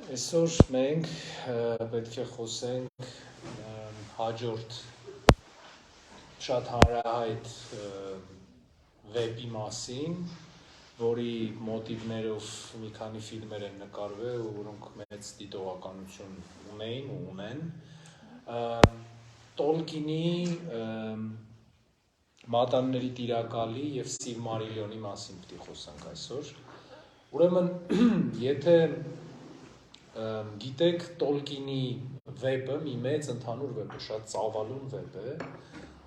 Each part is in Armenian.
Այսօր մենք պետք է խոսենք հաջորդ շատ հանրահայտ վեպի մասին, որի մոտիվներով մի քանի ֆիլմեր են նկարվել, որոնք մեծ դիտողականություն ունեին ու ունեն։ Տոլկինի Մատանիների տիրակալի եւ Սիլմարիլիոնի մասին պետք է խոսանք այսօր։ Ուրեմն, եթե գիտեք, Տոլկինի վեպը մի մեծ ընդհանուր վեպ է, շատ ծավալուն վեպ է,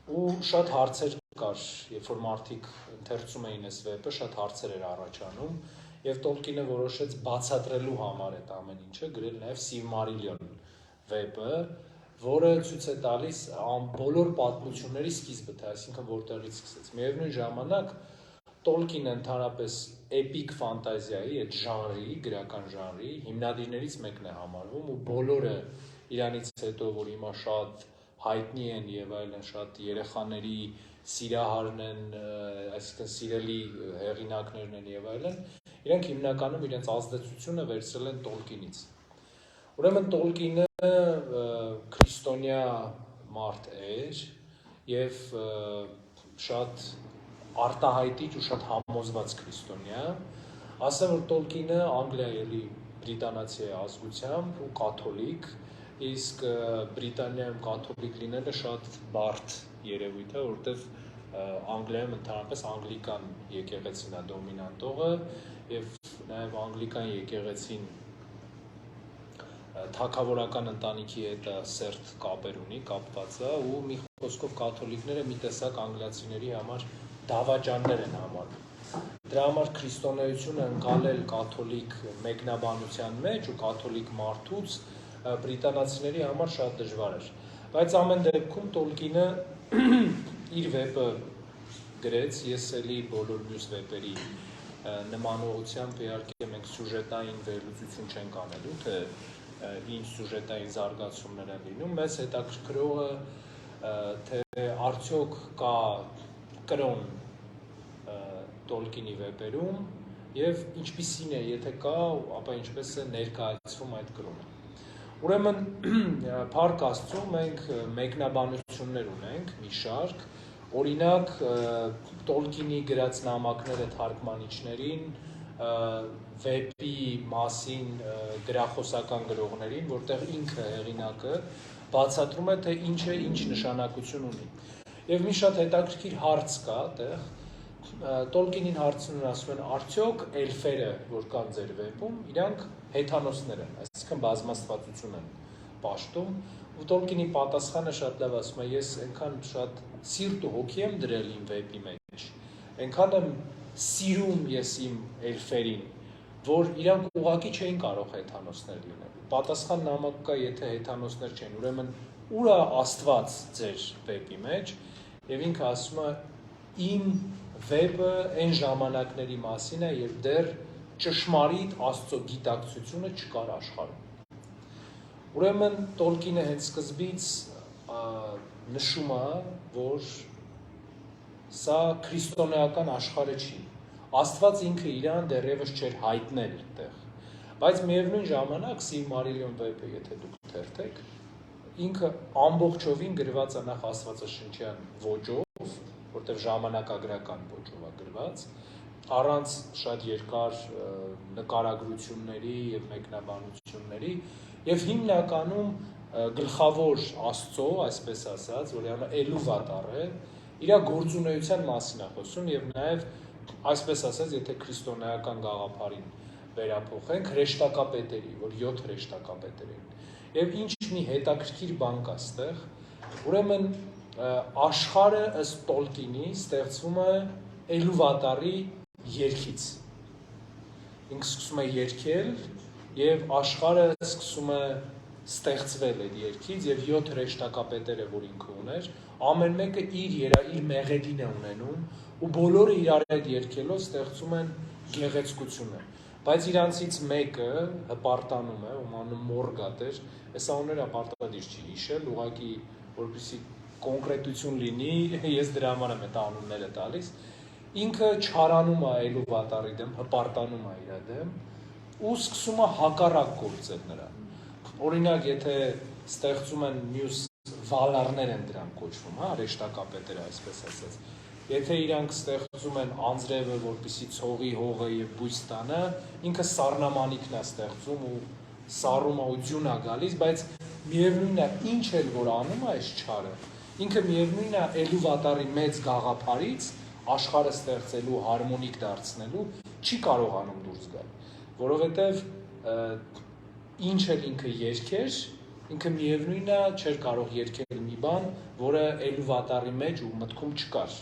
ու շատ հարցեր կար, երբ որ մարդիկ ընթերցում էին այս վեպը, շատ հարցեր էր առաջանում, եւ Տոլկինը որոշեց բացատրելու համար այդ ամեն ինչը գրել նաեւ Սիլմարիլիոն վեպը, որը ցույց է տալիս բոլոր պատմությունների սկիզբը, թե այսինքն որտեղից սկսեց։ Միևնույն ժամանակ Տոլկինը ընդհանրապես էպիկ ֆանտազիայի, այդ ժանրի, գրական ժանրի հիմնադիրներից մեկն է համարվում, ու բոլորը իրանից հետո, որ հիմա շատ հայտնի են եւ այլն, շատ երեխաների սիրահարն են, այսինքն սիրելի հեղինակներն են եւ այլն, իրենք հիմնականում իրենց ազդեցությունը վերցրել են Տոլկինից։ Ուրեմն Տոլկինը քրիստոնյա մարդ էր եւ շատ արտահայտիչ ու շատ համոզված քրիստոնյա, ասեմ, որ Տոլկինը Անգլիայի բրիտանացի է ազգությամբ ու կաթոլիկ, իսկ Բրիտանիայում կաթոլիկ լինելը շատ բարդ երևույթ է, որովհետև Անգլիայում ընդհանրապես անգլիկան եկեղեցին է դոմինանտողը եւ նաեւ անգլիկան եկեղեցին թագավորական ընտանիքի հետ սերտ կապեր ունի, կապված է, ու մի խոսքով կաթոլիկները մի տեսակ անգլիացիների համար դավաճաններ են համարվում։ Դրա համար քրիստոնեությունը ընկալել կաթոլիկ մեկնաբանության մեջ ու կաթոլիկ մարդուց բրիտանացիների համար շատ դժվար էր։ Բայց ամեն դեպքում Տոլկինը իր վեպը գրեց, ես էլի բոլոր մյուս վեպերի նմանողությամբ իհարկե մենք սյուժետային վերլուծություն չենք անելու, թե ինչ սյուժետային զարգացումներ են լինում, մեզ հետաքրքրողը թե արդյոք կա կրոն Տոլկինի վեպերում եւ ինչպիսին է, եթե կա, ապա ինչպես է ներկայացվում այդ կրոնը։ Ուրեմն, փառք Աստծո, մենք մեկնաբանություններ ունենք, մի շարք, օրինակ Տոլկինի գրած նամակները թարգմանիչներին, վեպի մասին գրախոսական գրողներին, որտեղ ինքը հեղինակը բացատրում է, թե ինչ է, ինչ նշանակություն ունի։ Եվ մի շատ հետաքրքիր հարց կա այդտեղ, Տոլկինին հարցնում են, ասում են, արդյոք էլֆերը, որ կան ձեր վեպում, իրանք հեթանոսներ են, այսինքն բազմաստվածություն են պաշտում, ու Տոլկինի պատասխանը շատ լավ, ասում է, ես այնքան շատ սիրտ ու հոգի եմ դրել իմ վեպի մեջ, այնքան եմ սիրում ես իմ էլֆերին, որ իրանք ուղղակի չէին կարող հեթանոսներ լինել։ Պատասխան նամակ կա, եթե հեթանոսներ չեն, ուրեմն ուր է Աստված ձեր վեպի մեջ, եւ ինքը ասում է, իմ վեպը այն ժամանակների մասին է, երբ դեռ ճշմարիտ Աստծո գիտակցությունը չկար աշխարհում։ Ուրեմն Տոլկինը հենց սկզբից նշում է, որ սա քրիստոնեական աշխարհը չի։ Աստված ինքը իրան դեռևս չէր հայտնել այդտեղ։ Բայց միևնույն ժամանակ Սիլմարիլիոն վեպը, եթե դուք թերթեք, ինքը ամբողջովին գրված է նախ աստվածաշնչյան ոճով, որտեղ ժամանակագրական ոճով է գրված, առանց շատ երկար նկարագրությունների եւ մեկնաբանությունների, եւ հիմնականում գլխավոր Աստծո, այսպես ասած, որի անունը Էլուվատար է, իր գործունեության մասին է խոսում եւ նաեւ այսպես ասած, եթե քրիստոնեական գաղափարին վերափոխենք, հրեշտակապետերի, որ 7 հրեշտակապետեր են։ Եվ ինչ մի հետաքրքիր բան կա այստեղ, ուրեմն աշխարհը ըստ Տոլկինի ստեղծվում է Էլուվատարի երգից։ Ինքը սկսում է երգել եւ աշխարհը սկսում է ստեղծվել այդ երգից եւ 7 հրեշտակապետերը, որ ինքը ուներ, ամեն մեկը իր մեղեդին է ունենում ու բոլորը իրար հետ երգելով ստեղծում են գեղեցկությունը։ Բայց իրանցից մեկը հպարտանում է, ում անունը Մորգատ էր, այս անունները պարտադիր չի հիշել, ուղղակի որպեսզի կոնկրետություն լինի, ես դրա համար եմ այդ անունները տալիս, ինքը չարանում է Էլուվատարի դեմ, հպարտանում է իր դեմ, ու սկսում է հակառակ գործել նրան։ Օրինակ, եթե ստեղծում են մյուս վալարներ են դրան կոչվում, հա, ռեշտակապետերը այսպես ասած։ Եթե իրանք ստեղծում են անձրևը, որպեսզի ցողի հողը եւ բույս տանը, ինքը սառնամանիքն է ստեղծում ու սառում ու ձյուն է գալիս, բայց միևնույնն է, ինչ էլ որ անում է այս չարը, ինքը միևնույնն է ելու վատարի մեծ գաղափարից աշխարհը ստեղծելու, հարմոնիկ դարձնելու չի կարողանում դուրս գալ, որովհետեւ ինչ էլ ինքը երկեր, ինքը միևնույնն է չէր կարող երկել մի բան, որը ելու վատարի մեջ ու մտքում չկար։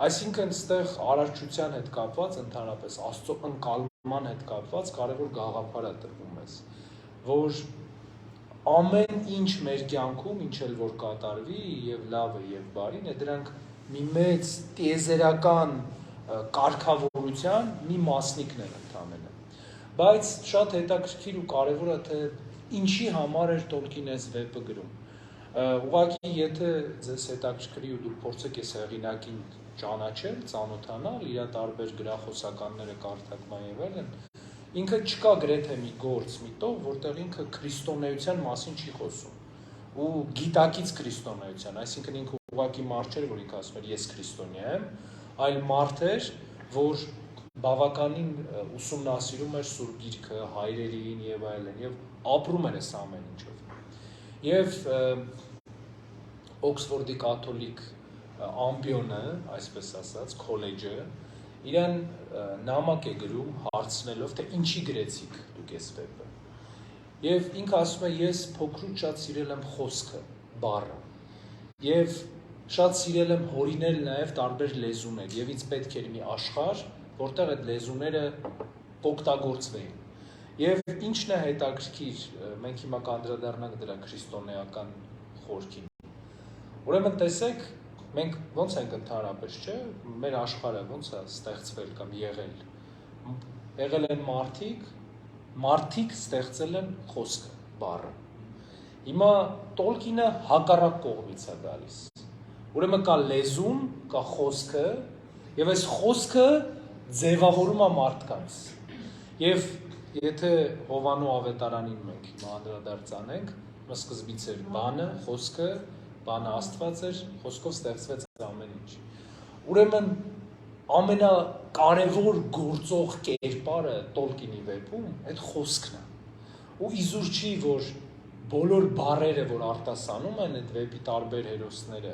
Այսինքն ստեղ արարչության հետ կապված, ընդհանրապես Աստծո ընկալման հետ կապված կարևոր գաղափար է տրվում մեզ, որ ամեն ինչ մեր կյանքում, ինչ էլ որ կատարվի, եւ լավը եւ բարին, դրանք մի մեծ տիեզերական կարգավորության մի մասնիկն են ընդամենը։ Բայց շատ հետաքրքիր ու կարևոր է, թե ինչի համար էր Տոլկինը այս վեպը գրում։ Ուղղակի եթե ձեզ հետաքրքրի ու դուք փորձեք այս հեղինակին ճանաչել, ծանոթանալ, իր տարբեր գրախոսականները կարդակման եւ այլն, ինքը չկա գրեթե մի գործ, մի տող, որտեղ ինքը քրիստոնեության մասին չի խոսում։ Ու գիտակից քրիստոնեության, այսինքն ինքը ուղղակի մարդ չէր, որ ինքը ասում էր ես քրիստոնյա եմ, այլ մարդ էր, որ բավականին ուսումնասիրում էր Սուրբ Գիրքը, հայրերին եւ այլն, եւ ապրում էր այս ամեն ինչով։ Եվ Օքսֆորդի կաթոլիկ ամբիոնը, այսպես ասած, քոլեջը, իրան նամակ է գրում հարցնելով, թե ինչի գրեցիք դուք այս վեպը։ Եվ ինքը ասում է, ես փոքրուց շատ սիրել եմ խոսքը, բառը։ Եվ շատ սիրել եմ հորինել նաև տարբեր լեզուներ, եւ ինձ պետք էր մի աշխարհ, որտեղ այդ լեզուները օգտագործվեին։ Եվ ինչն է հետաքրքիր, մենք հիմա կանդրադառնանք դրա քրիստոնեական խորքին։ Ուրեմն տեսեք, մենք ոնց ենք ընդհանրապես, չէ՞, մեր աշխարհը ոնց է ստեղծվել կամ եղել։ Եղել են մարդիկ ստեղծել են խոսքը, բառը։ Հիմա Տոլկինը հակառակ կողմից է գալիս։ Ուրեմն կա լեզուն, կա խոսքը, եւ այս խոսքը ձևավորում է մարդկանց։ Եվ եթե Հովանու ավետարանին մենք հիմա անդրադարձ անենք, սկզբից էր բանը, խոսքը, բանը Աստված էր, խոսքով ստեղծվեց ամեն ինչ։ Ուրեմն ամենակարևոր գործող կերպարը Տոլկինի վեպում այդ խոսքն է։ Ու իզուր չի, որ բոլոր բառերը, որ արտասանում են այդ վեպի տարբեր հերոսները,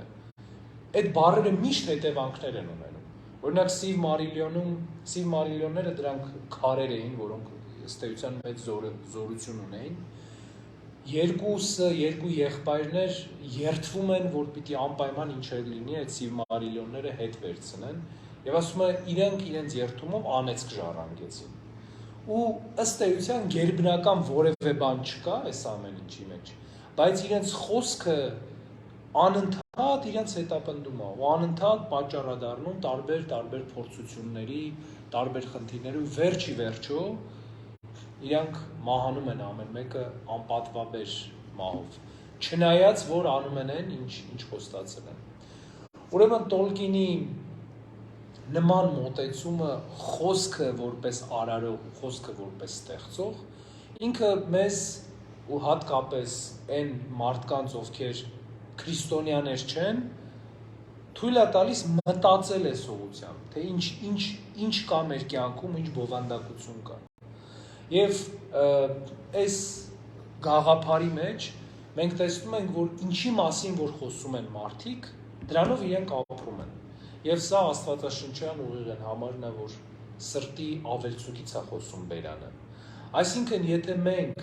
այդ բառերը միշտ հետևանքներ են ունենում։ Օրինակ Սիվ Մարիլյոնները դրանք քարեր էին, որոնք ըստ էության մեծ զորություն ունեին։ Երկու եղբայրներ երդվում են, որ պիտի անպայման ինչ էր լինի, այդ Սիվ Մարիլյոնները հետ վերցնեն, եւ ասում է իրենք իրենց երդումով անեծք ժառանգեցին։ Ու ըստ էության գերբնական որևէ բան չկա այս ամեն ինչի մեջ, բայց իրենց խոսքը անընդհատ իրենց հետապնդում է ու անընդհատ պատճառ է դառնում տարբեր փորձությունների, տարբեր խնդիրների ու վերջի վերջո իրանք մահանում են ամեն մեկը անպատվաբեր մահով, չնայած որ անում են ինչ խոստացել են։ Ուրեմն Տոլկինի նման մոտեցումը խոսքը որպես արարող, խոսքը որպես ստեղծող, ինքը մեզ ու հատկապես այն մարդկանց, ովքեր քրիստոնյաներ չեն, թույլ է տալիս մտածել այս ուղղությամբ, թե ինչ կա մեր կյանքում, ինչ բովանդակություն կա։ Եվ այս գաղափարի մեջ մենք տեսնում ենք, որ ինչի մասին որ խոսում են մարդիկ, դրանով իրենք ապրում են։ Եվ սա աստվածաշնչյան ուղիղ համարն է, որ սրտի ավելցուկից է խոսում բերանը։ Այսինքն, եթե մենք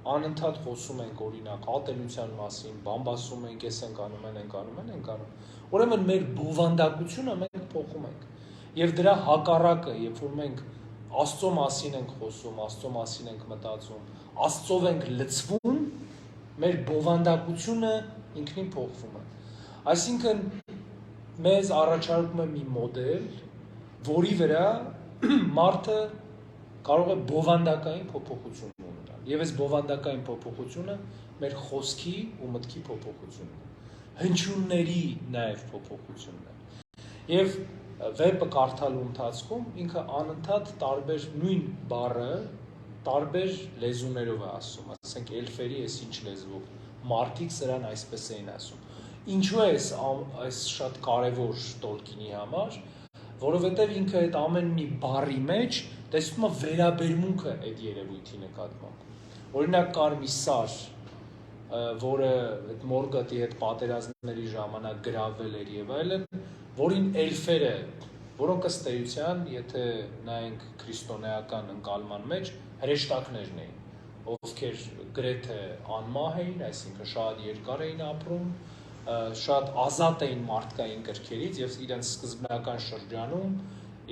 անընդհատ խոսում ենք օրինակ ատելության մասին, բամբասում ենք, ես ենք անում, ուրեմն մեր բովանդակությունը մենք փոխում ենք։ Եվ դրա հակառակը, երբ որ մենք Աստծո մասին ենք խոսում, Աստծո մասին ենք մտածում, Աստծով ենք լցվում, մեր բովանդակությունը ինքնին փոխվում է։ Այսինքն մեզ առաջարկում է մի մոդել, որի վրա մարդը կարող է բովանդակային փոփոխություն ունենալ։ Եվ այս բովանդակային փոփոխությունը մեր խոսքի ու մտքի փոփոխությունն է, հնչյունների նաև փոփոխությունն է։ Եվ վեպը կարդալու ընթացքում ինքը անընդհատ տարբեր նույն բառը տարբեր լեզուներով է ասում, ասենք էլֆերի էս ինչ լեզվով, մարդիկ սրան այսպես էին ասում։ Ինչու է այս շատ կարևոր Տոլկինի համար, որովհետև ինքը այդ ամեն մի բառի մեջ տեսնում է վերաբերմունքը այդ երևույթի նկատմամբ։ Օրինակ կար մի սար, որը այդ Մորգաթի հետ պատերազմների ժամանակ գրավել էր եւ այլն, որին էլֆերը, որոնք ըստ էության, եթե նայենք քրիստոնեական ընկալման մեջ, հրեշտակներն էին, ովքեր գրեթե անմահ էին, այսինքն շատ երկար էին ապրում, շատ ազատ էին մարդկային կրքերից եւ իրենց սկզբնական շրջանում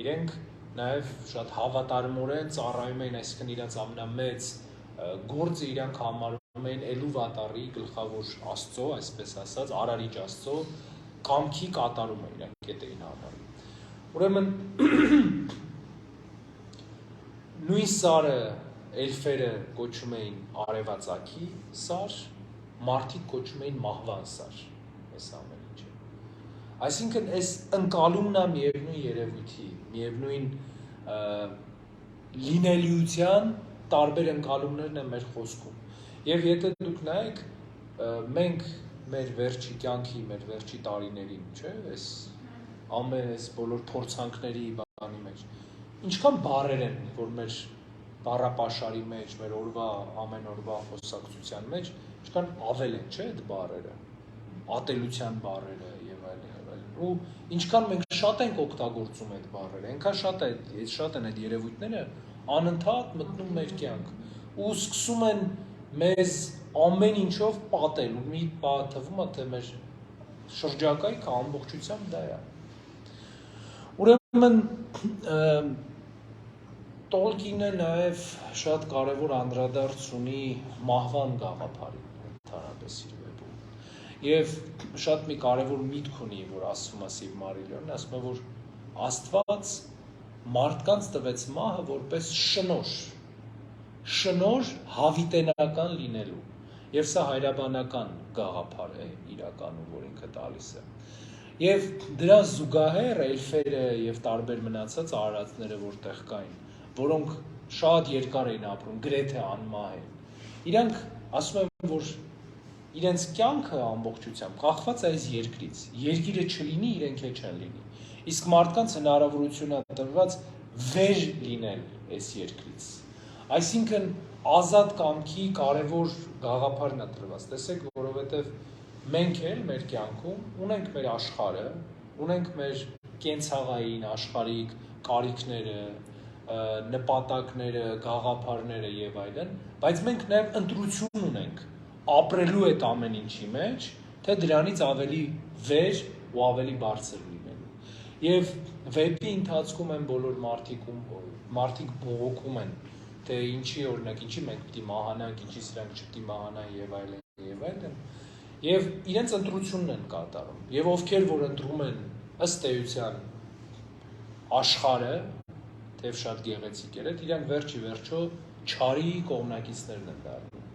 իրենք նաեւ շատ հավատարմորեն ծառայում էին, այսինքն իրենց ամենամեծ գործը իրանք համարում էին Էլուվատարի գլխավոր Աստծո, այսպես ասած, Արարիչ Աստծո կամքի կատարումը իրանք այդ էին համարում։ Ուրեմն նույն սարը էլֆերը կոչում էին արևածագի սար, մարդիկ կոչում էին մահվան սար, այս ամեն ինչը։ Այսինքն այս ընկալումն է միևնույն երևույթի, միևնույն լինելիության տարբեր ընկալումներն են մեր խոսքում։ Եվ եթե դուք նայեք, մենք մեր վերջի կյանքի, մեր վերջի տարիներին, չէ, այս ամեն այս բոլոր փորձանքների բանի մեջ, ինչքան բառեր են, որ մեր բառապաշարի մեջ, մեր օրվա ամեն օրվա խոսակցության մեջ, ինչքան ավել են, չէ, այդ բառերը, ատելության բառերը եւ այլն, ու ինչքան մենք շատ ենք օգտագործում այդ բառերը, այնքան շատ են այդ երևույթները անընդհատ մտնում մեր կյանք ու սկսում են մեզ ամեն ինչով պատել ու մի բան թվում է թե մեր շրջակայքը ամբողջությամբ դա է։ Ուրեմն Տոլկինը նաև շատ կարևոր անդրադարձ ունի մահվան գաղափարին ընդհանրապես իր վեպում եւ շատ մի կարևոր միտք ունի, որ ասում է Սիլմարիլյոնն, ասում է, որ Աստված մարդկանց տվեց մահը որպես շնոր հավիտենական լինելու եւ սա հայրաբանական գաղափար է իրականում, որ ինքը տալիս է։ Եվ դրա զուգահեռ էլֆերը եւ տարբեր մնացած արարածները որտեղ կային, որոնք շատ երկար էին ապրում, գրեթե անմահ էին։ Իրանք ասում են, որ իրենց կյանքը ամբողջությամբ կախված է այս երկրից։ Երկիրը չլինի, իրենք էլ չեն լինի։ Իսկ մարդկանց հնարավորություն է տրված վեր լինել այս երկրից։ Այսինքն ազատ կամքի կարևոր գաղափարն է տրված։ Տեսեք, որովհետև մենք էլ մեր կյանքում ունենք մեր աշխարհը, ունենք մեր կենցաղային աշխարհիկ կարիքները, նպատակները, գաղափարները եւ այլն, բայց մենք նաեւ ընտրություն ունենք ապրելու այդ ամեն ինչի մեջ, թե դրանից ավելի վեր ու ավելի բարձր լինելու։ Եվ վեպի ընթացքում են բոլոր մարդիկ բողոքում են, թե ինչի օրինակ, ինչի մենք պիտի մահանանք, ինչի սրանք չպիտի մահանան եւ այլն եւ այլն։ Եվ իրենց ընտրությունն են կատարում։ Եվ ովքեր որ ընտրում են ըստ էության աշխարհը, թեև շատ գեղեցիկ էր, իրանք վերջի վերջո չարի կողմնակիցներն են դառնում։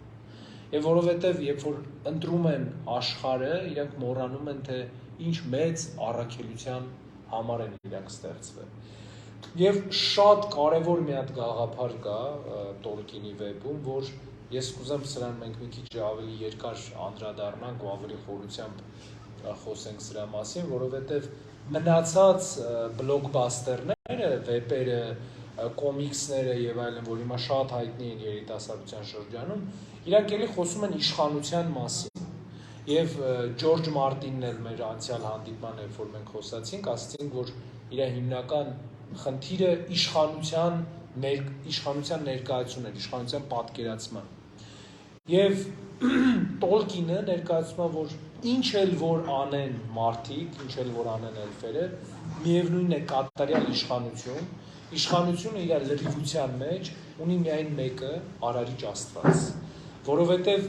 Եվ որովհետև երբ որ ընտրում են աշխարհը, իրանք մոռանում են, թե ինչ մեծ առաքելության համար են իրանք ստեղծվել։ Եվ շատ կարևոր մի հատ գաղափար կա Տոլկինի վեպում, որ ես կուզեմ սրան մենք մի քիչ ավելի երկար անդրադառնանք ու ավելի խորությամբ խոսենք սրա մասին, որովհետև մնացած բլոկբասթերները, վեպերը, կոմիքսները եւ այլն, որ հիմա շատ հայտնի են երիտասարդության շրջանում, իրանք էլի խոսում են իշխանության մասին։ Եվ Ջորջ Մարտինն էլ մեր անցյալ հանդիպման երբ որ մենք խոսացինք, ասացինք, որ իր հիմնական խնդիրը իշխանության ներկայացումն է, իշխանության պատկերացման։ Եվ Տոլկինը ներկայացնում է, որ ինչ էլ որ անեն մարդիկ, ինչ էլ որ անեն էլֆերը, միևնույնն է կատարյալ իշխանություն, իշխանությունը իր լրիվության մեջ ունի միայն մեկը, Արարիչ Աստված, որովհետև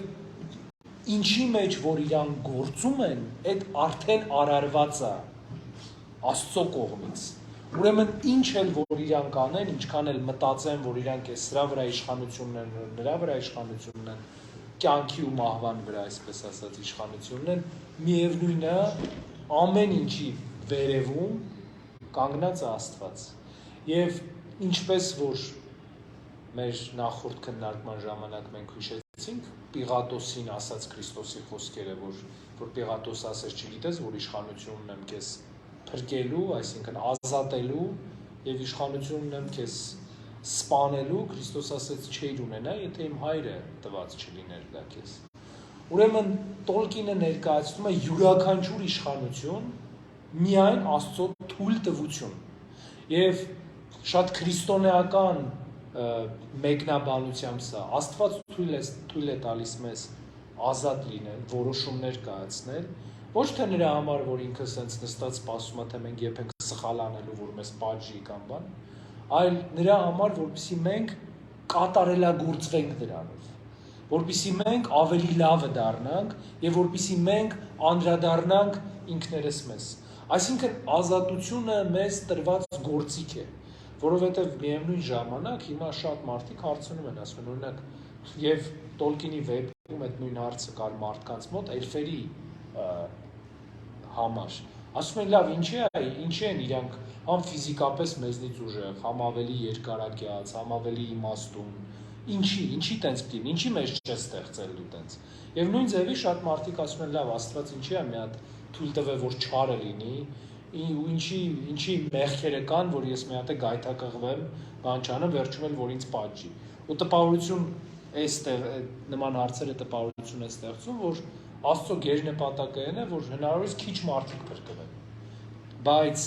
ինչի մեջ որ իրան գործում են, այդ արդեն արարված է Աստծո կողմից։ Ուրեմն ինչ էլ որ իրանք անեն, ինչքան էլ մտածեն, որ իրանք է սրա վրա իշխանությունն են, նրա վրա իշխանությունն են, կյանքի ու մահվան վրա, այսպես ասած, իշխանությունն են, միևնույնն է, ամեն ինչի վերևում կանգնած է Աստված։ Եվ ինչպես որ մեր նախորդ քննարկման ժամանակ մենք հիշեցինք Պիղատոսին ասած Քրիստոսի խոսքերը, որ Պիղատոս ասեց, չգիտես, որ իշխանություն ունեմ քեզ փրկելու, այսինքն ազատելու եւ իշխանություն ունեմ քեզ սպանելու, Քրիստոս ասեց չէր ունենա, եթե իմ հայրը տված չլիներ դա քեզ։ Ուրեմն Տոլկինը ներկայացնում է յուրաքանչյուր իշխանություն միայն Աստծո թույլ տվություն եւ շատ քրիստոնեական մեկնաբանությամբ սա Աստված թույլ է տալիս մեզ ազատ լինել, որոշումներ կայացնել, ոչ թե նրա համար, որ ինքը սենց նստած սպասում է, թե մենք երբ ենք սխալ անելու, որ մեզ պատժի կամ բան, այլ նրա համար, որպեսզի մենք կատարելագործվենք դրանով, որպեսզի մենք ավելի լավը դառնանք եւ որպեսզի մենք անդրադառնանք ինքներս մեզ։ Այսինքն ազատությունը մեզ տրված գործիք է, որովհետև միևնույն ժամանակ հիմա շատ մարդիկ հարցնում են, ասում են, օրինակ, եւ Տոլկինի վեպում այդ նույն հարցը կար մարդկանց մոտ էլֆերի համար։ Ասում են, լավ, ինչի են իրանք համ ֆիզիկապես մեզնից ուժեղ, համ ավելի երկարակյաց, համ ավելի իմաստուն, ինչի տենց պիտի, ինչի մեզ չէ ստեղծել դու տենց։ Եվ նույն ձևի շատ մարդիկ ասում են, լավ, Աստված ինչի է մի հատ թույլ տվել, որ չարը լինի, ու ինչի մեղքերը կան, որ ես մի հատ է գայթակղվեմ, բան չանեմ, վերջում էլ որ ինձ պատժի։ Ու տպավորություն այստեղ նման հարցերը տպավորություն է ստեղծում, որ Աստծո գերնպատակն է, որ հնարավորինս քիչ մարդիկ փրկվեն։ Բայց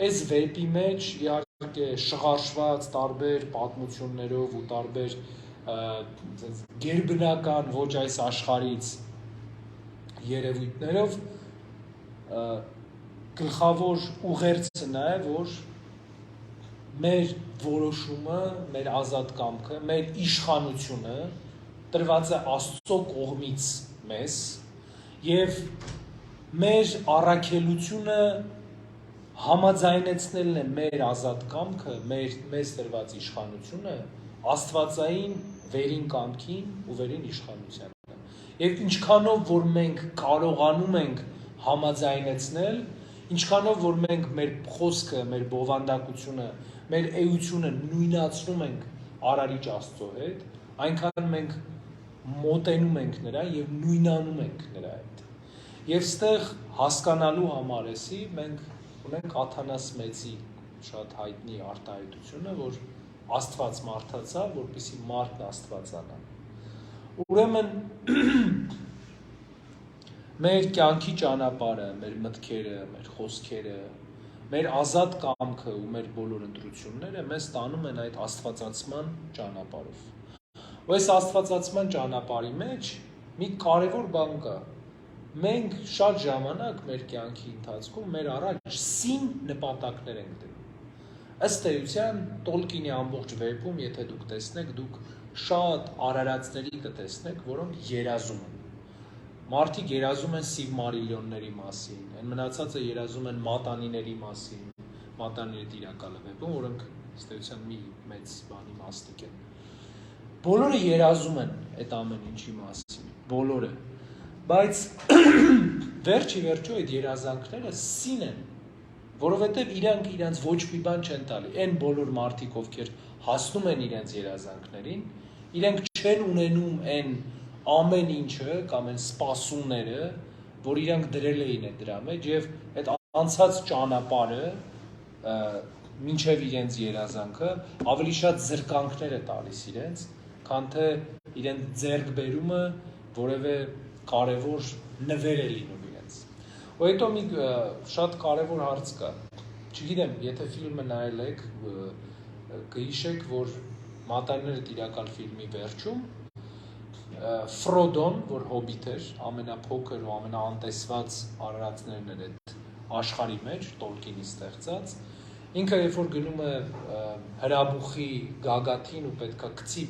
այս վեպի մեջ իհարկե շղարշված տարբեր պատմություններով ու տարբեր գերբնական ոչ այս աշխարհից երևույթներով գլխավոր ուղերձը նա է, որ մեր որոշումը, մեր ազատ կամքը, մեր իշխանությունը տրված է Աստծո կողմից մեզ եւ մեր առաքելությունը համաձայնեցնելն է մեր ազատ կամքը, մեզ տրված իշխանությունը աստվածային վերին կամքին ու վերին իշխանությանը։ Եվ ինչքանով որ մենք կարողանում ենք համաձայնեցնել, ինչքանով որ մենք մեր խոսքը, մեր բովանդակությունը, մեր էությունը նույնացնում ենք Արարիչ Աստծո հետ, այնքան մենք մոտենում ենք նրան եւ նույնանում ենք նրա հետ։ Եվ ստեղ հասկանալու համար էսի մենք ունենք Աթանաս Մեծի շատ հայտնի արտահայտությունը, որ Աստված մարդացավ, որպեսզի մարդն Աստվածանա։ Ուրեմն մեր կյանքի ճանապարհը, մեր մտքերը, մեր խոսքերը, մեր ազատ կամքը ու մեր բոլոր ընտրությունները մեզ տանում են այդ աստվածացման ճանապարհով։ Ու այս աստվածացման ճանապարհի մեջ մի կարևոր բան կա։ Մենք շատ ժամանակ մեր կյանքի ընթացքում մեր առաջ սին նպատակներ ենք դնում։ Ըստ էության Տոլկինի ամբողջ վեպում, եթե դուք տեսնեք, դուք շատ արարածների կտեսնեք, որոնք երազում են։ Մարդիկ երազում են Սիլմարիլյոնների մասին, այն մնացածը երազում են մատանիների մասին, մատանիները տիրակալը վեպում, որոնք ըստ էության մի մեծ բանի մասնիկ են։ Բոլորը երազում են այդ ամեն ինչի մասին, բոլորը, բայց վերջի վերջո այդ երազանքները սին են, որովհետև իրանք իրենց ոչ մի բան չեն տալի, այն բոլոր մարդիկ, ովքեր հասնում են իրենց երազանքներին, իրենք չեն ունենում այն ամեն ինչը կամ այն սպասումները, որ իրանք դրել էին դրա մեջ եւ այդ անցած ճանապարհը մինչեւ իրենց երազանքը ավելի շատ զրկանքներ է տալիս իրենց, քան թե իրենց ձեռք բերումը որևէ կարևոր նվեր է լինում իրենց։ Ու հետո մի շատ կարևոր հարց կա։ Չգիտեմ, եթե ֆիլմը նայել եք, կհիշեք, որ Մատանիները տիրակալ ֆիլմի վերջում Ֆրոդոն, որ հոբիտ էր, ամենափոքր ու ամենաանտեսված արարածներն էր այդ աշխարհի մեջ, Տոլկինի ստեղծած, ինքը երբ որ գնում է հրաբուխի գագաթին ու պետքա գցի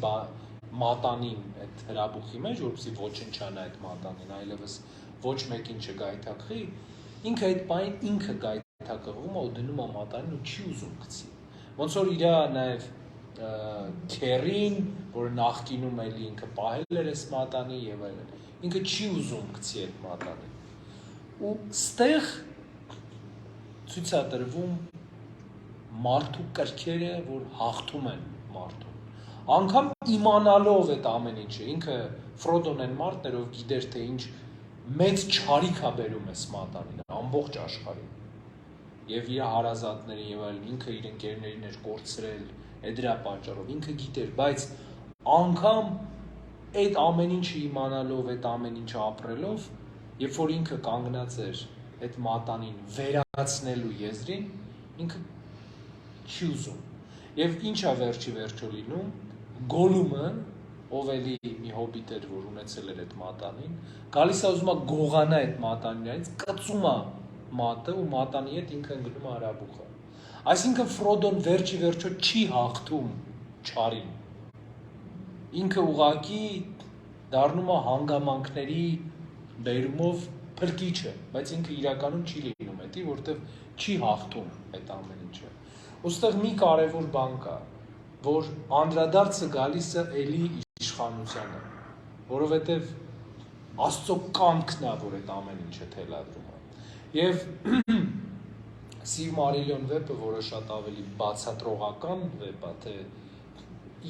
մատանին այդ հրաբուխի մեջ, որպեսզի ոչնչանա այդ մատանին, այլևս ոչ մեկին չգայթակղի, ինքը այդ բանին ինքը գայթակղվում է ու դնում է մատանին ու չի ուզում գցի։ Ոնց որ իր նաև քերին, որը նախկինում էլի ինքը պահել էր այս մատանի եւ այլն, ինքը չի ուզում գցի այդ մատանին։ Ու ստեղ ցույց է տրվում մարդու կրքերը, որ հաղթում են մարդուն։ անգամ իմանալով այդ ամեն ինչը, ինքը Ֆրոդոն են մարդն էր, ով գիտեր, թե ինչ մեծ չարիք է բերում էս մատանին, ամբողջ աշխարհին։ Եվ իր հարազատներին եւ այլն, ինքը իր ընկերներին էր կորցրել, այդ դրա պատճառով ինքը գիտեր, բայց անգամ այդ ամեն ինչը իմանալով, այդ ամեն ինչը ապրելով, երբ որ ինքը կանգնած էր այդ մատանին վերացնելու եզրին, ինքը չի ուզում։ Եվ ինչա վերջի վերջո լինում, Գոլումը, ով էլի մի հոբիտ էր, որ ունեցել էր այդ մատանին, գալիս է ուզում է գողանա այդ մատանիներից, կծում է մատը ու մատանի հետ ինքը ընկնում է հարաբուխը։ Այսինքն Ֆրոդոն վերջի վերջո չի հաղթում չարին։ Ինքը ուղղակի դառնում է հանգամանքների բերումով փրկիչը, բայց ինքը իրականում չի լինում էդի, որտեղ չի հաղթում այդ ամեն ինչը։ Ոստեղ մի կարևոր բան կա, որ անդրադարձը գալիս է էլի իշխանությանը, որովհետև Աստծո կամքն է, որ այդ ամեն ինչը թելադրում է։ Եվ Սիվ Մարիլիոն վեպը, որը շատ ավելի բացատրողական վեպ է, թե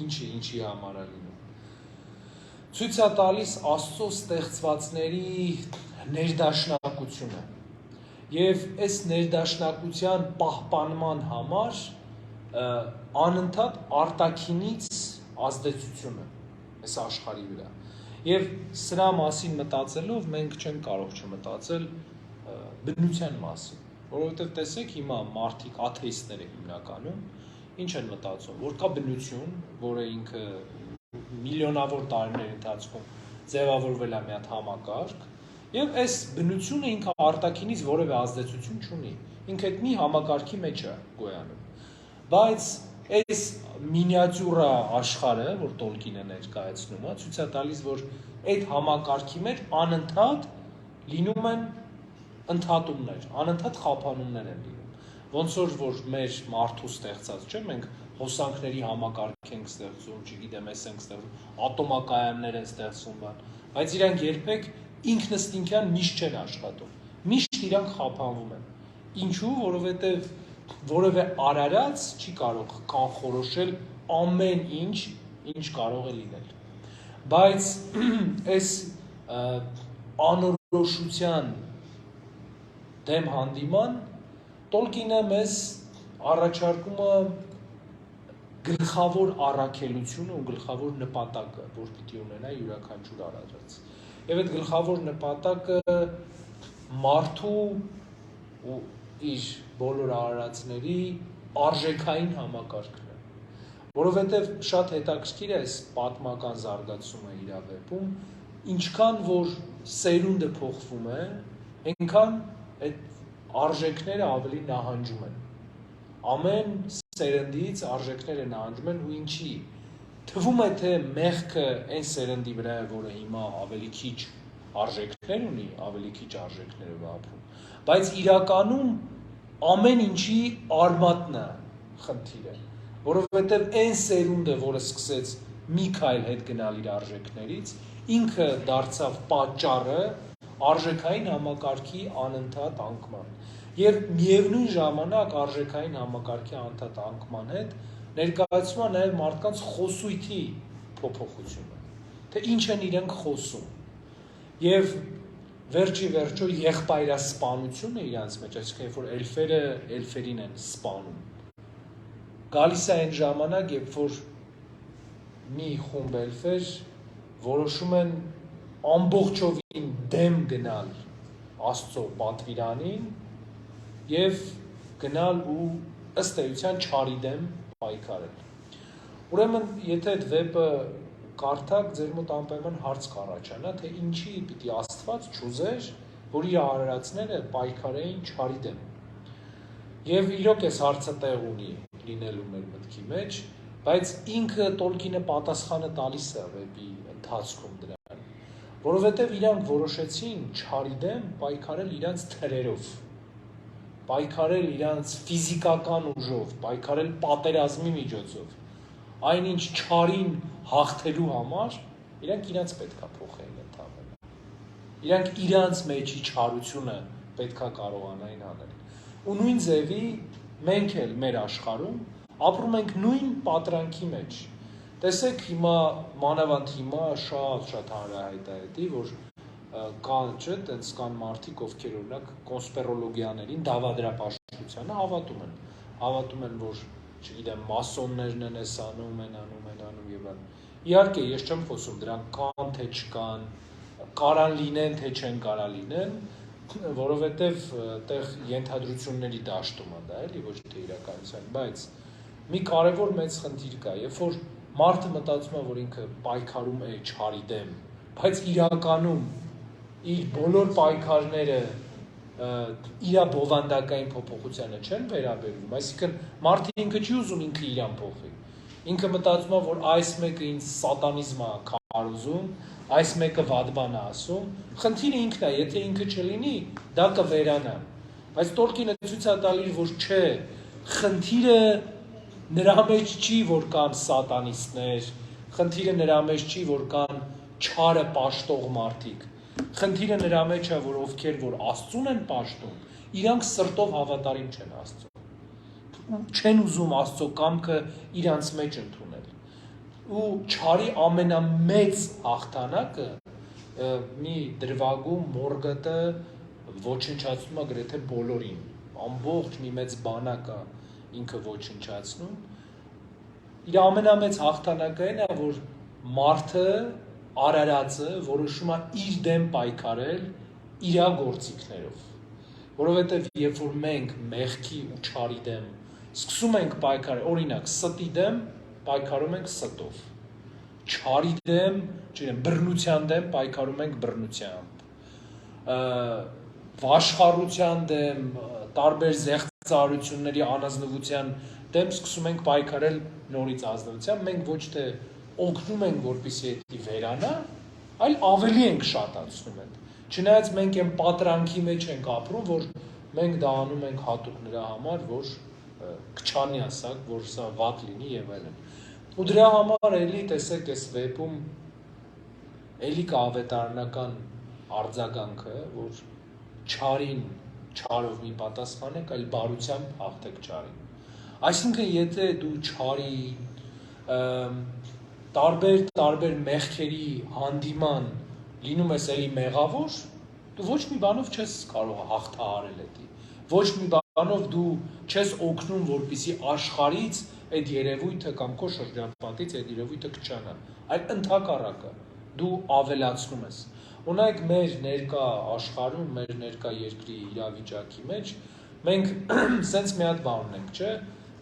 ինչը ինչի համար է լինում, ցույց է տալիս Աստծո ստեղծվածների ներդաշնակությունը։ Եվ այս ներդաշնակության պահպանման համար անընդհատ արտաքինից ազդեցությունը այս աշխարհի վրա։ Եվ սրա մասին մտածելով մենք չենք կարող չմտածել բնության մասին, որովհետև տեսեք հիմա մարդիկ աթեիստները հիմնականում ինչ են մտածում, որ կա բնություն, որը ինքը միլիոնավոր տարիների ընթացքում ձևավորվել է մի հատ համակարգ, եւ այս բնությունը ինքը արտաքինից որևէ ազդեցություն չունի, ինքը այդ մի համակարգի մեջ է գոյանում, բայց այս մինիատյուրա աշխարհը, որ Տոլկինը ներկայացնում է, ցույց է տալիս, որ այդ համակարգի մեջ անընդհատ լինում են ընդհատումներ, անընդհատ խափանումներ են լինում, ոնց որ մեր մարդու ստեղծած չէ, մենք հոսանքների համակարգ ենք ստեղծում, չգիտեմ, ես ենք ստեղծում, ատոմակայաններ են ստեղծում, բայց իրանք երբեք ինքնըստինքյան միշտ չեն աշխատում, միշտ իրանք խափանվում են, ինչու, որովհետև որևէ արարած չի կարող կանխորոշել ամեն ինչ կարող է լինել, բայց այս անորոշության դեմ հանդիման Տոլկինը մեզ առաջարկում է գլխավոր առաքելությունը ու գլխավոր նպատակը, որ պիտի ունենա յուրաքանչյուր արարած։ Եվ այդ գլխավոր նպատակը մարդու ու իր բոլոր արարածների արժեքային համակարգն է, որովհետև շատ հետաքրքիր է այս պատմական զարգացումը իր վեպում, ինչքան որ սերունդը փոխվում է, այնքան այդ արժեքները ավելի նահանջում են։ Ամեն սերնդից արժեքները նահանջում են ու ինչի։ Թվում է, թե մեղքը այն սերնդի վրա է, որը հիմա ավելի քիչ արժեքներ ունի, ավելի քիչ արժեքներով ապրում, բայց իրականում ամեն ինչի արմատն է խնդիրը, որովհետև այն սերունդը, որը սկսեց մի քայլ հետ գնալ իր արժեքներից, ինքը դարձավ պատճառը արժեքային համակարգի անընդհատ անկման։ Եվ միևնույն ժամանակ արժեքային համակարգի անընդհատ անկման հետ ներկայացվում է նաև մարդկանց խոսույթի փոփոխությունը, թե ինչ են իրենք խոսում։ Եվ վերջի վերջո եղբայրասպանությունը իրանց մեջ, այսինքն երբ որ էլֆերը էլֆերին են սպանում, գալիս է այն ժամանակ, երբ որ մի խումբ էլֆեր որոշում են ամբողջովին դեմ գնալ Աստծո պատվիրանին եւ գնալ ու ըստ էության չարի դեմ պայքարել։ Ուրեմն, եթե այդ վեպը կարդաք, ձեր մոտ անպայման հարց կառաջանա, թե ինչի պիտի Աստված չուզեր, որ իր արարածները պայքարեին չարի դեմ։ Եվ իրոք այս հարցը տեղ ունի լինելու մեր մտքի մեջ, բայց ինքը Տոլկինը պատասխանը տալիս է վեպի ընթացքում դրան, որովհետև իրանք որոշեցին չարի դեմ պայքարել իրանց թրերով, պայքարել իրանց ֆիզիկական ուժով, պայքարել պատերազմի միջոցով, այնինչ չարին հաղթելու համար իրանք իրանց պետքա փոխեին ընդհանրապես։ Իրանք իրանց մեջի չարությունը պետքա կարողանային անել։ Ու նույն ձևի մենք էլ մեր աշխարհում ապրում ենք նույն պատրանքի մեջ, Տեսեք հիմա մանավանդ հիմա շատ հանրահայտ է դա, որ կան չէ, տենց կան մարդիկ, ովքեր օրինակ կոնսպիրոլոգիաներին, դավադրապաշտությանը հավատում են, որ չգիտեմ, մասոններն են էս անում եւ այլն։ Իհարկե, ես չեմ խոսում դրանք կան թե չկան, կարան լինեն թե չեն կարա լինեն, որովհետեւ այդտեղ ենթադրությունների դաշտում է դա, էլի ոչ թե իրականության, բայց մի կարևոր մեծ խնդիր կա, երբ որ մարդը մտածում է, որ ինքը պայքարում է չարի դեմ, բայց իրականում իր բոլոր պայքարները իր բովանդակային փոփոխությանը չեն վերաբերվում, այսինքն մարդը ինքը չի ուզում ինքը իրան փոխի, ինքը մտածում է, որ այս մեկը ինձ սատանիզմ է քարոզում, այս մեկը վատ բան է ասում, խնդիրը ինքն է, եթե ինքը չլինի, դա կվերանա, բայց Տոլկինը ցույց է տալիս, որ չէ, խնդիրը նրա մեջ չի, որ կան սատանիստներ, խնդիրը նրա մեջ չի, որ կան չարը պաշտող մարդիկ, խնդիրը նրա մեջ է, որ ովքեր որ Աստծուն են պաշտում, իրանք սրտով հավատարիմ չեն Աստծուն, չեն ուզում Աստծո կամքը իրանց մեջ ընդունել, ու չարի ամենամեծ հաղթանակը մի դրվագում Մորգոտը ոչնչացնում է գրեթե բոլորին, ամբողջ մի մեծ բանակ է ինքը ոչնչացնում, իր ամենամեծ հաղթանակը այն է, որ մարդը արարածը որոշում է իր դեմ պայքարել իր գործիքներով, որովհետև երբ որ մենք մեղքի ու չարի դեմ սկսում ենք պայքարել, օրինակ ստի դեմ պայքարում ենք ստով, չարի դեմ, բռնության դեմ պայքարում ենք բռնությամբ, վաշխառության դեմ, տարբեր զեղծարությունների անազնվության դեմ սկսում ենք պայքարել նորից ազնվությամբ, մենք ոչ թե օգնում ենք, որպեսզի դա վերանա, այլ ավելի ենք շատացնում են։ Չնայած մենք այն պատրանքի մեջ ենք ապրում, որ մենք դա անում ենք հատուկ նրա համար, որ քչանի ասակ, որ սա վատ լինի եւ այլն։ Ու դրա համար էլի տեսեք այս վեպում էլի կա ավետարանական արձագանքը, որ չարին չարով մի պատասխանեք, այլ բարությամբ հաղթեք չարին։ Այսինքն, եթե դու չարի տարբեր մեղքերի հանդիման լինում ես էլի մեղավոր, դու ոչ մի բանով չես կարող հաղթահարել դա։ Ոչ մի բանով դու չես օգնում, որպեսզի աշխարհից այդ երևույթը կամ քո շրջապատից այդ երևույթը կչանա, այլ ընդհակառակը դու ավելացնում ես։ Օրինակ մեր ներկա աշխարհում, մեր ներկա երկրի իրավիճակի մեջ մենք սենց մի հատ բան ունենք, չէ՞։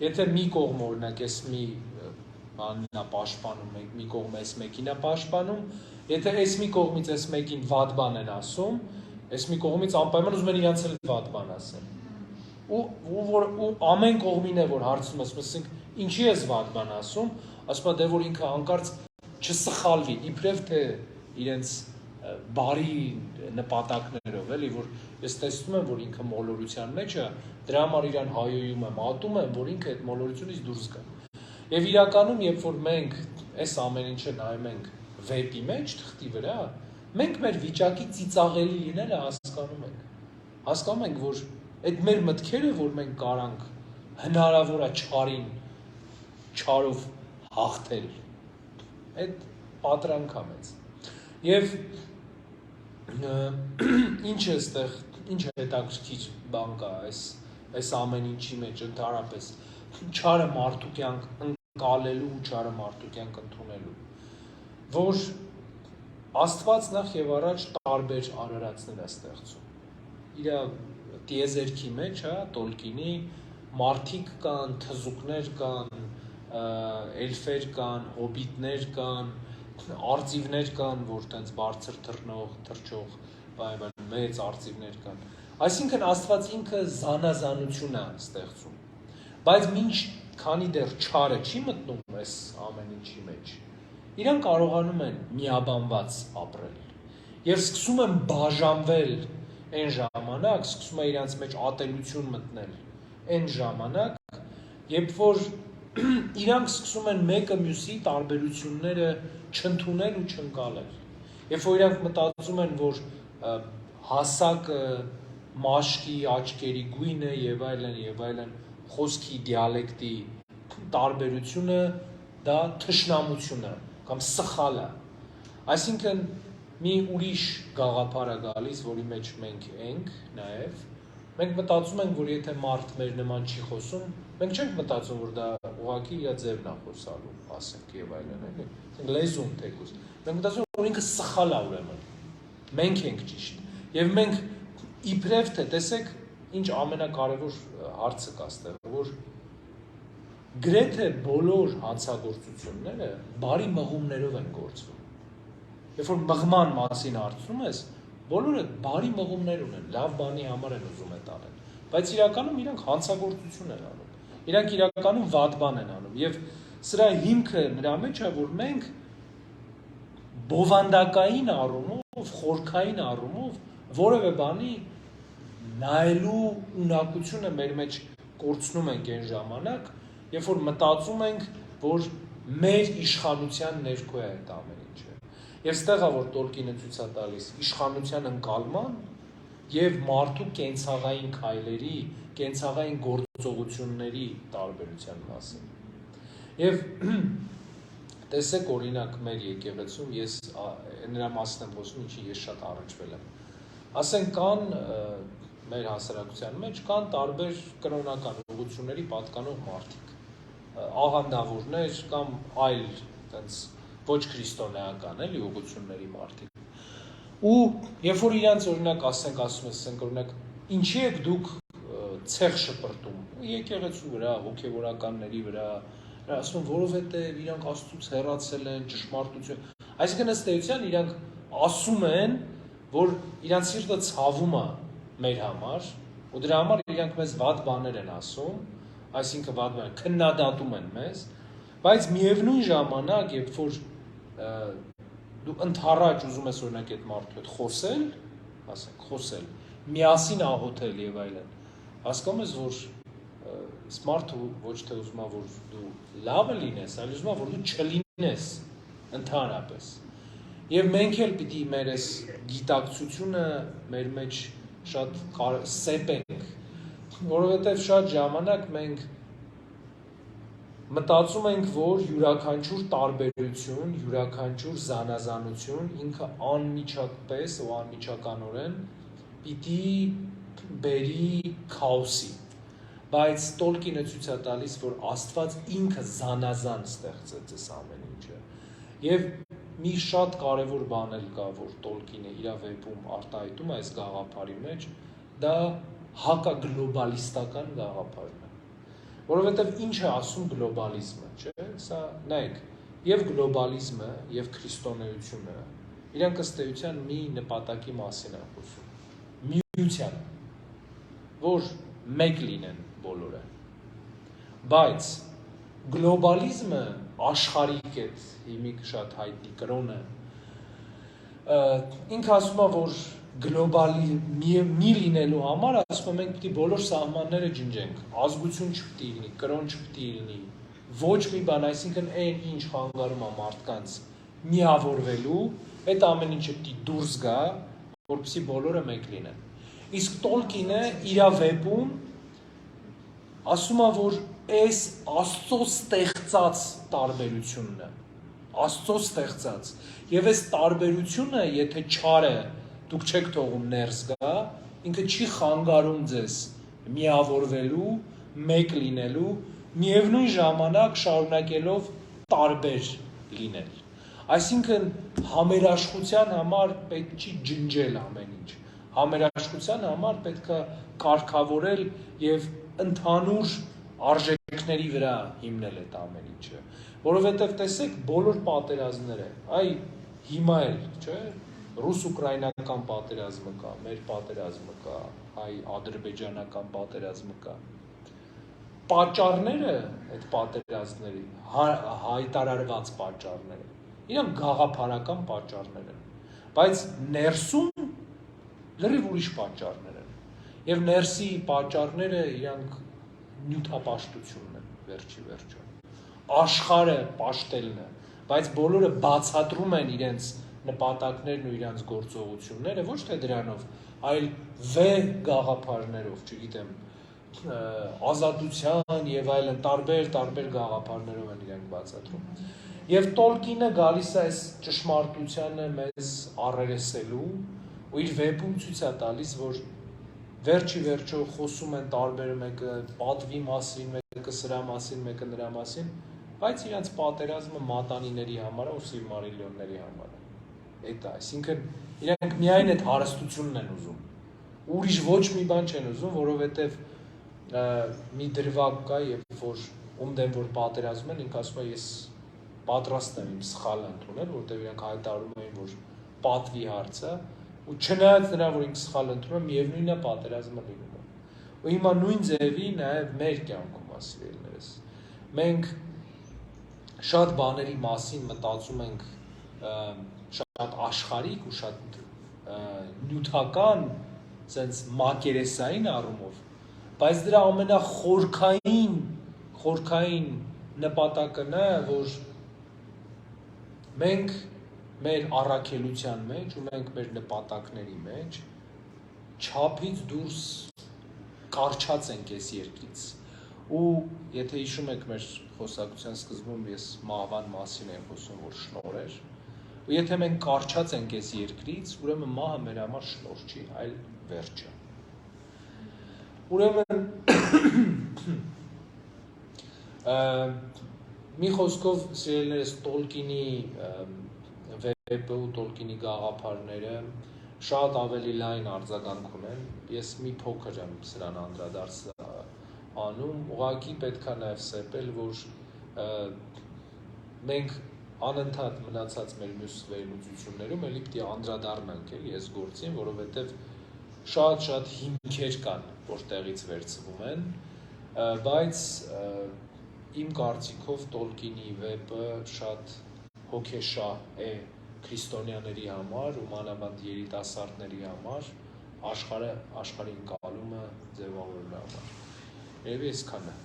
Եթե մի կողմ օրինակ էս մի բանն է պաշտպանում, մի կողմը էս մեկին է պաշտպանում, եթե էս մի կողմից էս մեկին վատ բան են ասում, էս մի կողմից անպայման ուզում են իրանց էլ վատ բան ասել։ Ու ամեն կողմին է որ հարցնում ես, ասենք ինչի ես վատ բան ասում, ասում է դե որ ինքը հանկարծ չսխալվի, իբրև թե իրենց բարի նպատակներով, էլի որ ես տեսնում եմ, որ ինքը մոլորության մեջ է, դրա համար իրան հայոյում եմ, ատում եմ, որ ինքը այդ մոլորությունից դուրս գա։ Եվ իրականում, երբ որ մենք այս ամեն ինչը նայում ենք վեպի մեջ, թղթի վրա, մենք մեր վիճակի ծիծաղելի լինելը հասկանում ենք, որ այդ մեր մտքերը, որ մենք կարանք հնարավոր է չարով հաղթել, այդ պատրանք է մեծ։ Եվ ինչ հետաքրքիր բան կա այս ամեն ինչի մեջ ընդհանրապես չարը մարդու կյանք ընկալելու ու չարը մարդու կյանք ընդունելու, որ Աստված նախ եւ առաջ տարբեր արարածներ է ստեղծում։ Իր տիեզերքի մեջ, Տոլկինի մարդիկ կան, թզուկներ կան, էլֆեր կան, հոբիտներ կան, արծիվներ կան, որ տենց բարձր թռչող, մեծ արծիվներ կան։ Այսինքն Աստված ինքը զանազանություն է ստեղծում։ Բայց մինչ քանի դեռ չարը չի մտնում այս ամեն ինչի մեջ, իրան կարողանում են միաբանված ապրել։ Եվ սկսում են բաժանվել այն ժամանակ, սկսում է իրանց մեջ ատելություն մտնել այն ժամանակ, երբ որ իրանք սկսում են մեկը մյուսի տարբերությունները չընդունել ու չընկալել։ Երբ որ իրանք մտածում են, որ հասակը, մաշկի, աչքերի գույնը եւ այլն, խոսքի, դիալեկտի տարբերությունը դա թշնամությունը կամ սխալը։ Այսինքն մի ուրիշ գաղափար է գալիս, որի մեջ մենք ենք նաև։ Մենք մտածում ենք, որ եթե մարդ մեր նման չի խոսում, մենք չենք մտածում, որ դա ուղղակի իր ձևն է խոսալու, ասենք եւ այլն, էլի։ Ասենք լեզուն թեկուզ։ Մենք մտածում ենք, որ ինքը սխալ է ուրեմն։ Մենք ենք ճիշտ։ Եվ մենք իբրև թե տեսեք, ինչ ամենակարևոր հարցը կա այստեղ, որ գրեթե բոլոր հանցագործությունները բարի մղումներով են գործվում։ Երբ որ մղման մասին հարցնում ես, բոլորը բարի մղումներ ունեն, լավ բանի համար են ուզում այդ անել, բայց իրականում իրանք հանցագործություն են անում, իրանք իրականում վատ բան են անում, եւ սրա հիմքը նրա մեջ է, որ մենք բովանդակային առումով, խորքային առումով որևէ բանի նայելու ունակությունը մեր մեջ կորցնում ենք այն ժամանակ, երբ որ մտածում ենք, որ մեր իշխանության ներքո է այդ ամեն ինչը։ Եվ ստեղ է, որ Տոլկինը ցույց է տալիս իշխանության ընկալման եւ մարդու կենցաղային քայլերի, կենցաղային գործողությունների տարբերության մասին։ Եւ տեսեք օրինակ մեր եկեղեցում ես նրա մասին եմ խոսում, ինչի ես շատ առնչվել եմ։ Ասենք կան մեր հասարակության մեջ կան տարբեր կրոնական ուղղությունների պատկանող մարդիկ, աղանդավորներ կամ այլ այդպես ոչ քրիստոնեական էլի ուղղությունների մարդիկ։ Ու երբ որ իրանց օրինակ ասենք ասում օրինակ ինչի եք դուք ցեղ շպրտում եկեղեցու վրա, հոգևորականների վրա, ասում որովհետև իրանք Աստծուց հեռացել են, ճշմարտություն, այսինքն ըստ էության իրանք ասում են, որ իրանց սիրտը ցավում է մեր համար, ու դրա համար իրանք մեզ վատ բաներ են ասում, այսինքն վատ բաներ քննադատում են մեզ, բայց միևնույն ժամանակ, երբ որ դու ընդառաջ ուզում ես օրինակ այդ մարդու հետ խոսել, ասենք խոսել, միասին աղոթել եւ այլն, հասկանում ես, որ մարդը ոչ թե ուզում է, որ դու լավը լինես, այլ ուզում է, որ դու չլինես ընդհանրապես։ Եվ մենք էլ պիտի մեր այս գիտակցությունը մեր մեջ շատ սեպենք, որովհետև շատ ժամանակ մենք մտածում ենք, որ յուրաքանչյուր տարբերություն, յուրաքանչյուր զանազանություն ինքը անմիջապես ու անմիջականորեն պիտի բերի քաոսի, բայց Տոլկինը ցույց է տալիս, որ Աստված ինքը զանազան ստեղծեց այս ամեն ինչը։ Եվ մի շատ կարևոր բան էլ կա, որ Տոլկինը իր վեպում արտահայտում է այս գաղափարի մեջ, դա հակագլոբալիստական գաղափարն է։ Որովհետև ինչ է ասում գլոբալիզմը, չէ՞, սա նայեք, եւ գլոբալիզմը եւ քրիստոնեությունը իրանք ըստ էության մի նպատակի մասին են խոսում։ Միության, որ մեկ լինեն բոլորը։ Բայց գլոբալիզմը աշխարհիկ է, հիմիկ շատ հայտնի կրոնը, ինքը ասում է, որ գլոբալի մի լինելու համար, ասում է, մենք պիտի բոլոր սահմանները ջնջենք, ազգություն չպիտի լինի, կրոն չպիտի լինի, ոչ մի բան, այսինքն այն ինչ խանգարում է մարդկանց միավորվելու, այդ ամեն ինչը պիտի դուրս գա, որպեսզի բոլորը մեկ լինեն։ Իսկ Տոլկինը իր վեպում ասում է, որ այս Աստծո ստեղծած տարբերությունն է, Աստծո ստեղծած, եւ այս տարբերությունը, եթե չարը դուք չեք թողում ներս գա, ինքը չի խանգարում ձեզ միավորվելու, մեկ լինելու, միևնույն ժամանակ շարունակելով տարբեր լինել։ Այսինքն համերաշխության համար պետք չի ջնջել ամեն ինչ, համերաշխության համար պետք է կարգավորել եւ ընդհանուր արժեքների վրա հիմնել այդ ամեն ինչը, որովհետև տեսեք բոլոր պատերազմները, այ հիմա էլ, չէ՞, ռուս-ուկրաինական պատերազմը կա, մեր պատերազմը կա, հայ-ադրբեջանական պատերազմը կա։ Պատճառները այդ պատերազմների, հայտարարված պատճառները, իրանք գաղափարական պատճառներ են, բայց ներսում լրիվ ուրիշ պատճառներ են, եւ ներսի պատճառները իրանք նյութապաշտությունն են, վերջի վերջո, աշխարհը պաշտելն է, բայց բոլորը բացատրում են իրենց նպատակներն ու իրանց գործողությունները ոչ թե դրանով, այլ վեհ գաղափարներով, չգիտեմ, ազատության եւ այլն տարբեր գաղափարներով են իրենք բացատրում։ Եվ Տոլկինը գալիս է այս ճշմարտությանը մեզ առերեսելու ու իր վեպում ցույց է տալիս, որ վերջի վերջո խոսում են տարբերը մեկը պատվի մասին, մեկը սրա մասին, մեկը նրա մասին, բայց իրենց պատերազմը մատանիների համար ու սիլմարիլյոնների համար է։ Էդ է, այսինքն իրենք միայն այդ հարստությունն են ուզում։ Ուրիշ ոչ մի բան չեն ուզում, որովհետև մի դրվագ կա, երբ որ ում դեմ որ պատերազմ են, ինքը ասում է ես պատրաստ եմ իմ սխալը ընդունել, որտեղ իրենք հայտարարում էին, որ պատվի հարցը, ու չնայած նրան, որ ինքը սխալ ընդունում է, միևնույնն է պատերազմը լինում է։ Ու հիմա նույն ձևի նաև մեր կյանքում ասիրելներս։ Մենք շատ բաների մասին մտածում ենք շատ աշխարհիկ ու շատ նյութական, sense մակերեսային առումով, բայց դրա ամենախորքային նպատակն է, որ մենք մեր առաքելության մեջ ու մենք մեր նպատակների մեջ չափից դուրս կարճած ենք այս երկրից։ Ու եթե հիշում եք մեր խոսակցության սկզբում ես մահվան մասին եմ խոսում, որ շնորհ էր, ու եթե մենք կարճած ենք այս երկրից, ուրեմն մահը մեր համար շնորհ չի, այլ վերջը։ Ուրեմն մի խոսքով սիրելիներս Տոլկինի վեպը ու Տոլկինի գաղափարները շատ ավելի լայն արձագանք ունեն։ Ես մի փոքր եմ սրան անդրադարձ անում, ուղղակի պետք է նաև սեպել, որ մենք անընդհատ մնացած մեր մյուս վերլուծություններում էլի պիտի անդրադառնանք էլի այս գործին, որովհետև շատ հիմքեր կան, որ տեղից վերցվում են, բայց իմ կարծիքով Տոլկինի վեպը շատ հոգեշահ է քրիստոնյաների համար ու մանավանդ երիտասարդների համար աշխարհի ընկալումը ձևավորելու համար։ Երևի այսքանը։